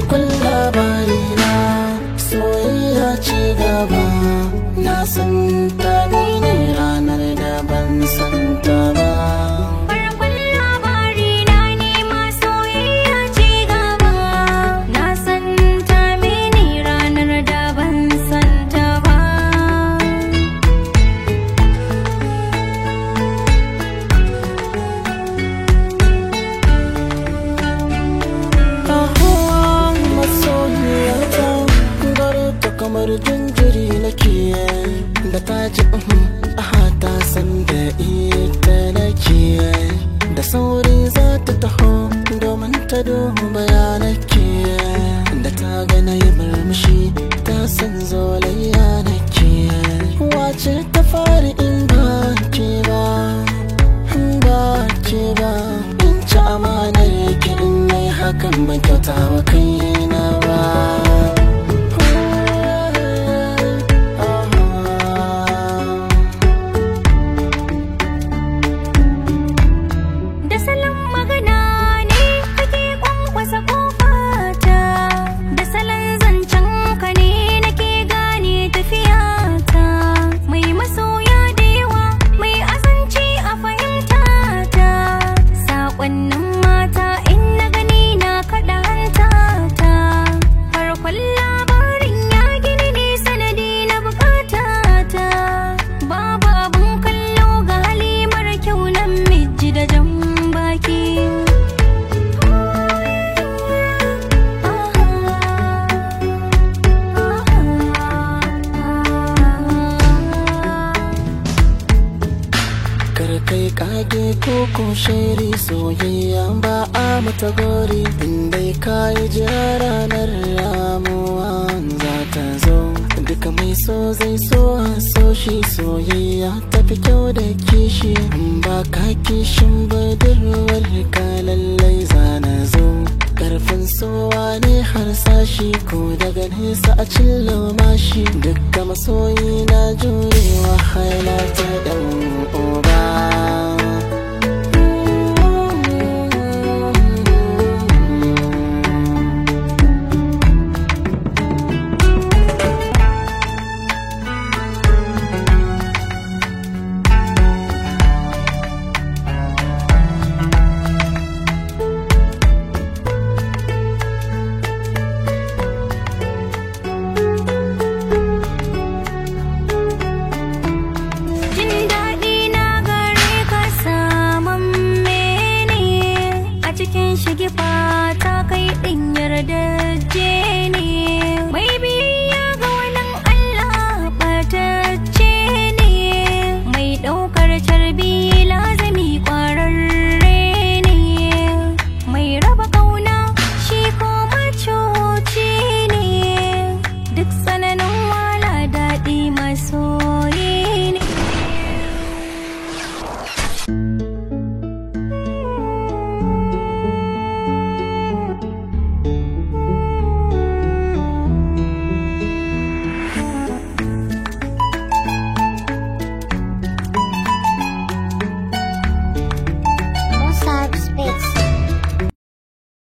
farkon labarina soyayya ce gaba. Na san ta ne ranar da ban san ta ba. Farkon labarina ne ma soyayya ce gaba. Na san ta ne ranar da ban san ta ba. Kamar jinjiri nake da ta ji ta san da ita nake. Da sauri za ta taho domin ta duba ya nake. Da ta ga na yi murmushi ta san zolayya nake. Wace ta fari in ba ke ba, ba ke ba. In ci amanar ki in nai hakan ban kyauta wa kaina ba. Kai kage koko sheri soyayya ba a mata gori. Indai kayi jira ranar ramuwa za ta zo. Duka mai so zai so a so shi soyayya tafi kyau da kishi. Ba ka kishin budurwar ka lallai zana zo. Karfin sowa ne har sashi ko daga nesa a cilla